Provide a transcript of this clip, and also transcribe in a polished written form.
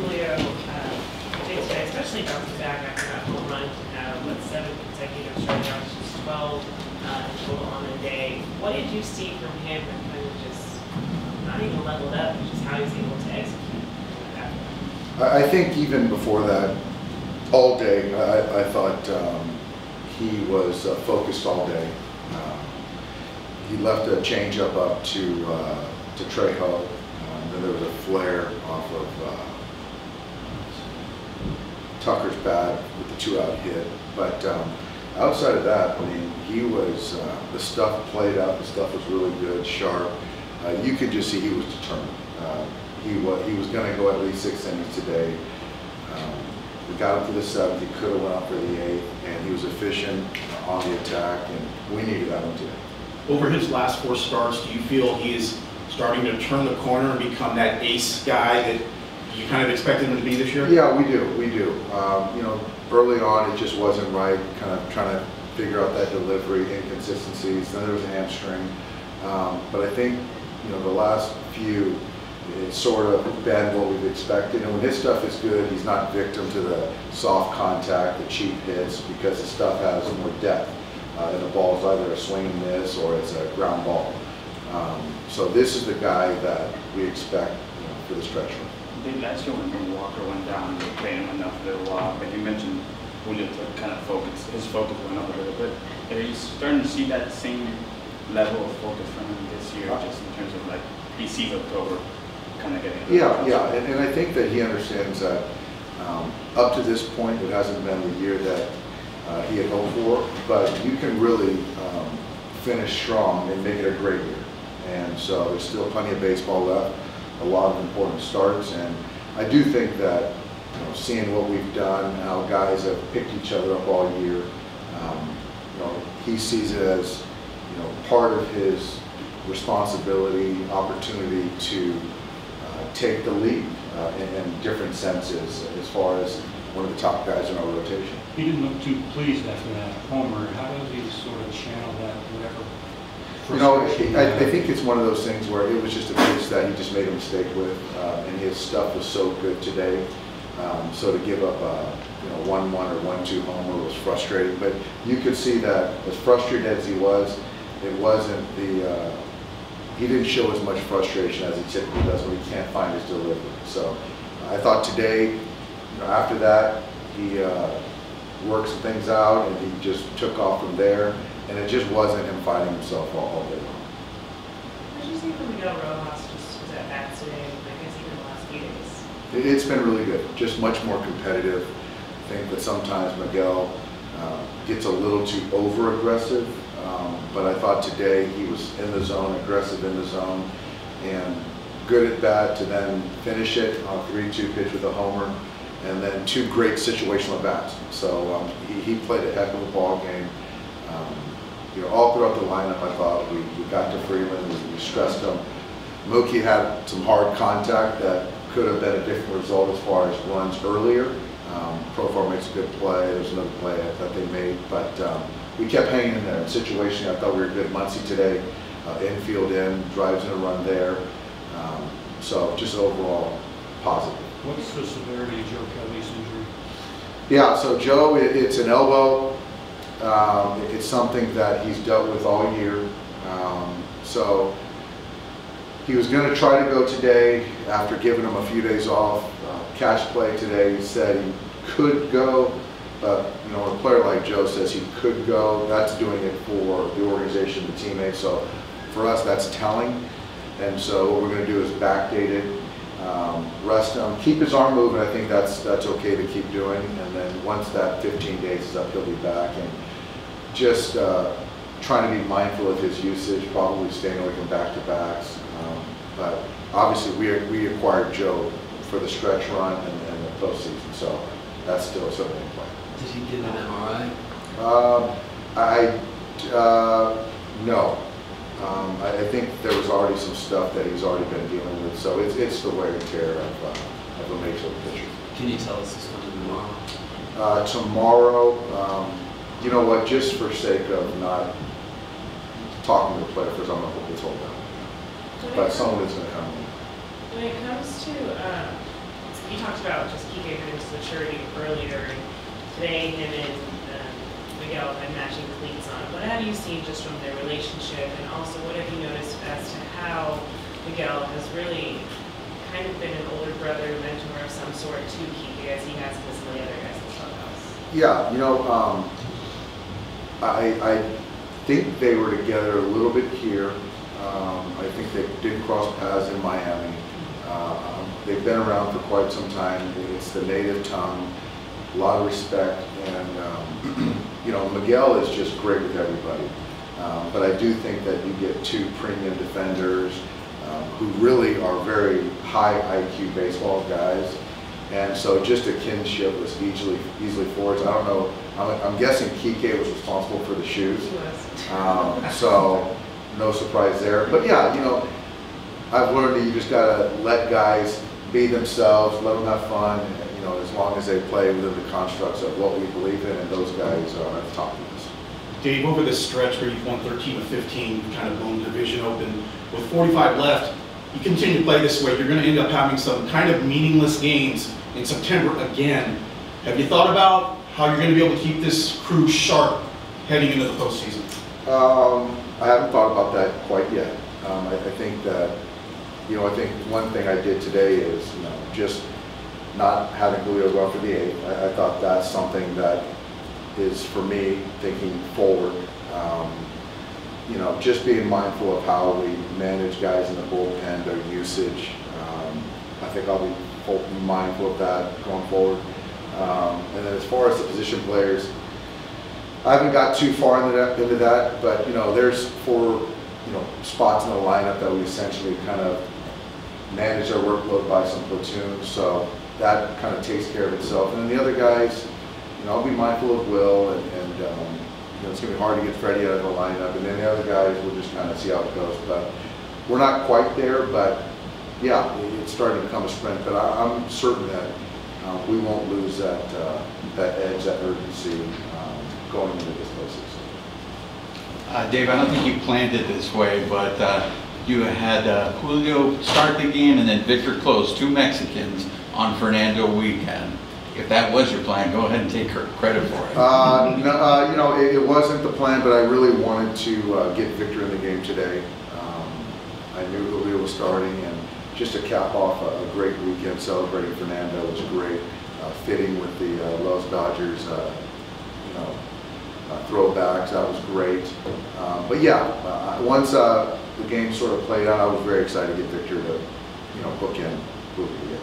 Julio did today, especially bouncing back after that home run, 7 consecutive strikeouts, just 12 total on the day. What did you see from him that kind of just not even leveled up, just how he's able to execute that? I think even before that, all day, I thought he was focused all day. He left a changeup up to Trejo. Then there was a flare off of Tucker's bat with the 2-out hit. But outside of that, I mean, he was, the stuff played out, the stuff was really good, sharp. You could just see he was determined. He was going to go at least 6 innings today. We got him to the 7th, he could have went out for the 8th, and he was efficient on the attack, and we needed that one today. Over his last 4 starts, do you feel he is starting to turn the corner and become that ace guy that you kind of expected him to be this year? Yeah, we do. You know, early on it just wasn't right, kind of trying to figure out that delivery, inconsistencies. Then there was a hamstring. But I think, you know, the last few, it's sort of been what we've expected. And when his stuff is good, he's not victim to the soft contact, the cheap hits, because his stuff has more depth. And the ball is either a swing and miss or it's a ground ball. So this is the guy that we expect, you know, for the stretch run. Last year when Walker went down, they played him enough for a little while, but you mentioned Julio took kind of focus, his focus went up a little bit. Are you starting to see that same level of focus from him this year, just in terms of like, he sees October kind of getting... Yeah, and I think that he understands that up to this point, it hasn't been the year that he had hoped for, but you can really finish strong and make it a great year. And so there's still plenty of baseball left, a lot of important starts, and I do think that, you know, seeing what we've done, how guys have picked each other up all year, you know, he sees it as, you know, part of his responsibility, opportunity to take the lead in different senses as far as one of the top guys in our rotation. He didn't look too pleased after that homer. How does he sort of channel that, whatever? You know, I think it's one of those things where it was just a pitch that he just made a mistake with, and his stuff was so good today. So to give up a 1-1 or 1-2 homer was frustrating. But you could see that as frustrated as he was, it wasn't the he didn't show as much frustration as he typically does when he can't find his delivery. So I thought today, you know, after that, he worked some things out and he just took off from there. And it just wasn't him finding himself all day long. What did you see from Miguel Rojas just was at bat today, I guess even the last few days? It's been really good, just much more competitive. I think that sometimes Miguel gets a little too over-aggressive, but I thought today he was in the zone, aggressive in the zone, and good at bat to then finish it on a 3-2 pitch with a homer, and then 2 great situational at bats. So he played a heck of a ball game. You know, all throughout the lineup, I thought we got to Freeman, we stressed him. Mookie had some hard contact that could have been a different result as far as runs earlier. Profar makes a good play. There's another play that they made, but we kept hanging in there. In situation, I thought we were good. Muncy today, infield in, drives in a run there. So just overall positive. What's the severity of Joe Kelly's injury? Yeah, so Joe, it's an elbow. It's something that he's dealt with all year. So he was going to try to go today after giving him a few days off. Cash play today, he said he could go, but you know, when a player like Joe says he could go, that's doing it for the organization, the teammates. So for us, that's telling. And so what we're going to do is backdate it, rest him, keep his arm moving. I think that's okay to keep doing. And then once that 15 days is up, he'll be back. And just trying to be mindful of his usage, probably staying away from back-to-backs. But obviously we acquired Joe for the stretch run and the postseason, so that's still something in play. Did he get an MRI? No. I think there was already some stuff that he's already been dealing with, so it's the wear and tear of a major league pitcher. Can you tell us this one tomorrow? Tomorrow, you know what, just for sake of not talking to the player first, I'm going to hold this whole down. But someone is going to come in. When it comes to you talked about just keeping his maturity earlier, and today him and Miguel had matching cleats on. What have you seen just from their relationship, and also what have you noticed as to how Miguel has really kind of been an older brother, mentor of some sort to Kike, as he has with some of the other guys in the clubhouse? Yeah, you know, I think they were together a little bit here. I think they did cross paths in Miami. They've been around for quite some time. It's the native tongue, a lot of respect, and you know, Miguel is just great with everybody. But I do think that you get two premium defenders who really are very high IQ baseball guys, and so just a kinship was easily forged. I don't know. I'm guessing Kike was responsible for the shoes, He was. so no surprise there. But yeah, you know, I've learned that you just gotta let guys be themselves, let them have fun. You know, as long as they play within the constructs of what we believe in, and those guys are at the top of this. Dave, over this stretch where you've won 13 of 15, kind of blown the division open, with 45 left, you continue to play this way, you're going to end up having some kind of meaningless games in September again. Have you thought about how you're going to be able to keep this crew sharp heading into the postseason? I haven't thought about that quite yet. I think that, you know, I think one thing I did today is, you know, just not having Julio go for the 8th. I thought that's something that is, for me, thinking forward. You know, just being mindful of how we manage guys in the bullpen, their usage. I think I'll be mindful of that going forward. And then as far as the position players, I haven't got too far into that, but you know, there's 4 spots in the lineup that we essentially kind of manage our workload by some platoons, so that kind of takes care of itself. And then the other guys, you know, I'll be mindful of Will, and you know, it's going to be hard to get Freddie out of the lineup, and then the other guys, we'll just kind of see how it goes. But we're not quite there, but yeah, it's starting to become a sprint. But I'm certain that we won't lose that edge, that urgency going into this postseason. Dave, I don't think you planned it this way, but you had Julio start the game and then Victor close, 2 Mexicans on Fernando weekend. If that was your plan, go ahead and take credit for it. No, you know, it wasn't the plan, but I really wanted to get Victor in the game today. I knew Julio was starting, and just to cap off a great weekend celebrating Fernando was great. Fitting with the Los Dodgers, you know, throwbacks, that was great. But yeah, once the game sort of played out, I was very excited to get Victor to, you know, bookend Julio.